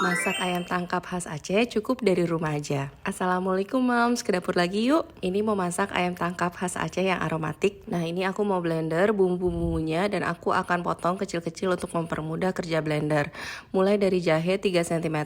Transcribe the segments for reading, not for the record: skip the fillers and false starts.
Masak ayam tangkap khas Aceh cukup dari rumah aja. Assalamualaikum moms, ke dapur lagi yuk. Ini mau masak ayam tangkap khas Aceh yang aromatik. Nah ini aku mau blender bumbu-bumbunya dan aku akan potong kecil-kecil untuk mempermudah kerja blender. Mulai dari jahe 3 cm,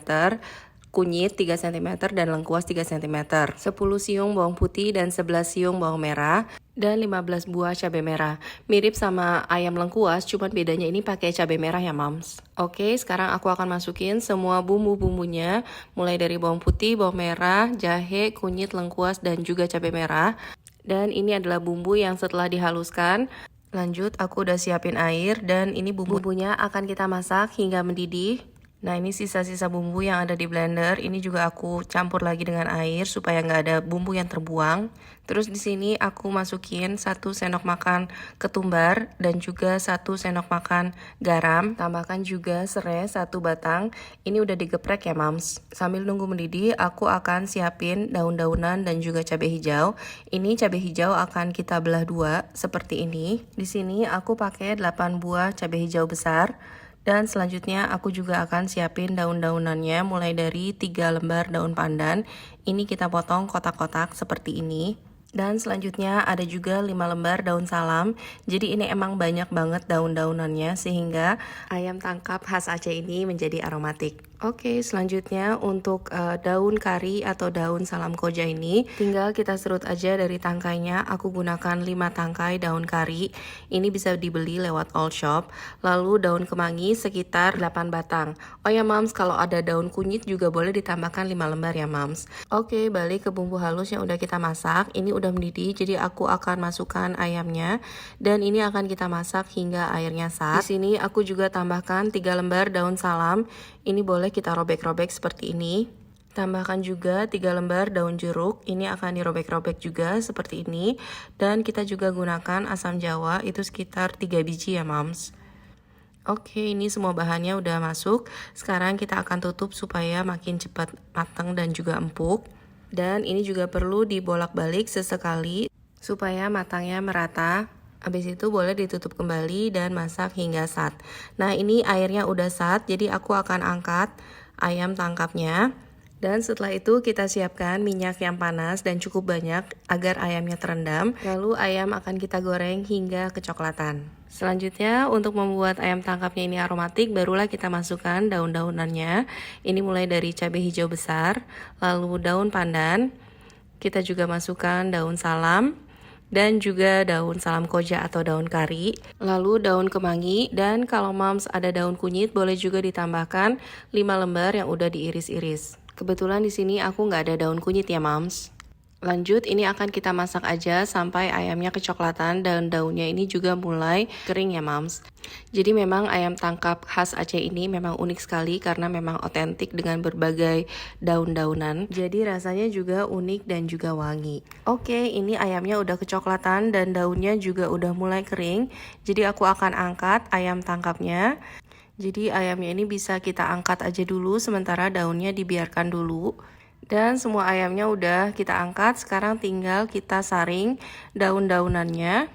kunyit 3 cm dan lengkuas 3 cm, 10 siung bawang putih dan 11 siung bawang merah, dan 15 buah cabai merah. Mirip sama ayam lengkuas, cuman bedanya ini pakai cabai merah ya moms. Oke, sekarang aku akan masukin semua bumbu-bumbunya, mulai dari bawang putih, bawang merah, jahe, kunyit, lengkuas, dan juga cabai merah. Dan ini adalah bumbu yang setelah dihaluskan. Lanjut, aku udah siapin air dan ini bumbunya akan kita masak hingga mendidih. Nah ini sisa-sisa bumbu yang ada di blender, ini juga aku campur lagi dengan air supaya nggak ada bumbu yang terbuang. Terus di sini aku masukin 1 sendok makan ketumbar dan juga 1 sendok makan garam. Tambahkan juga serai 1 batang, ini udah digeprek ya mams. Sambil nunggu mendidih, aku akan siapin daun-daunan dan juga cabai hijau. Ini cabai hijau akan kita belah 2 seperti ini. Di sini aku pakai 8 buah cabai hijau besar. Dan selanjutnya aku juga akan siapin daun-daunannya mulai dari 3 lembar daun pandan. Ini kita potong kotak-kotak seperti ini. Dan selanjutnya ada juga 5 lembar daun salam. Jadi ini emang banyak banget daun-daunannya sehingga ayam tangkap khas Aceh ini menjadi aromatik. Oke, selanjutnya untuk daun kari atau daun salam koja ini tinggal kita serut aja dari tangkainya. Aku gunakan 5 tangkai daun kari. Ini bisa dibeli lewat all shop. Lalu daun kemangi sekitar 8 batang. Oh ya mams, kalau ada daun kunyit juga boleh ditambahkan 5 lembar ya mams. Oke, balik ke bumbu halus yang udah kita masak. Ini udah mendidih, jadi aku akan masukkan ayamnya dan ini akan kita masak hingga airnya sat. Di sini aku juga tambahkan 3 lembar daun salam. Ini boleh kita robek-robek seperti ini. Tambahkan juga 3 lembar daun jeruk, ini akan dirobek-robek juga seperti ini. Dan kita juga gunakan asam jawa, itu sekitar 3 biji ya mams. Oke, ini semua bahannya udah masuk. Sekarang kita akan tutup supaya makin cepat matang dan juga empuk. Dan ini juga perlu dibolak-balik sesekali supaya matangnya merata. Habis itu boleh ditutup kembali dan masak hingga sat. Nah ini airnya udah sat, jadi aku akan angkat ayam tangkapnya. Dan setelah itu kita siapkan minyak yang panas dan cukup banyak agar ayamnya terendam. Lalu ayam akan kita goreng hingga kecoklatan. Selanjutnya untuk membuat ayam tangkapnya ini aromatik, barulah kita masukkan daun-daunannya. Ini mulai dari cabai hijau besar, lalu daun pandan. Kita juga masukkan daun salam. Dan juga daun salam koja atau daun kari, lalu daun kemangi, dan kalau moms ada daun kunyit boleh juga ditambahkan 5 lembar yang udah diiris-iris. Kebetulan di sini aku nggak ada daun kunyit ya moms. Lanjut, ini akan kita masak aja sampai ayamnya kecoklatan dan daunnya ini juga mulai kering ya mams. Jadi memang ayam tangkap khas Aceh ini memang unik sekali karena memang otentik dengan berbagai daun-daunan. Jadi rasanya juga unik dan juga wangi. Oke, ini ayamnya udah kecoklatan dan daunnya juga udah mulai kering. Jadi aku akan angkat ayam tangkapnya. Jadi ayamnya ini bisa kita angkat aja dulu sementara daunnya dibiarkan dulu. Dan semua ayamnya udah kita angkat, sekarang tinggal kita saring daun-daunannya.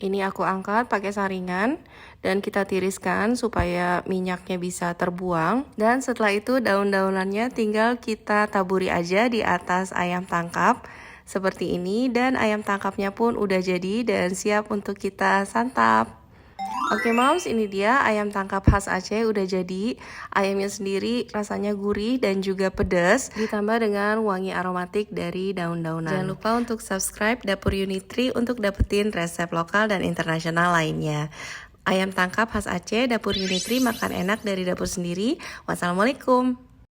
Ini aku angkat pakai saringan dan kita tiriskan supaya minyaknya bisa terbuang. Dan setelah itu daun-daunannya tinggal kita taburi aja di atas ayam tangkap seperti ini. Dan ayam tangkapnya pun udah jadi dan siap untuk kita santap. Oke moms, ini dia ayam tangkap khas Aceh udah jadi. Ayamnya sendiri rasanya gurih dan juga pedas, ditambah dengan wangi aromatik dari daun-daunan. Jangan lupa untuk subscribe Dapur Unitri untuk dapetin resep lokal dan internasional lainnya. Ayam tangkap khas Aceh, Dapur Unitri, makan enak dari dapur sendiri. Wassalamualaikum.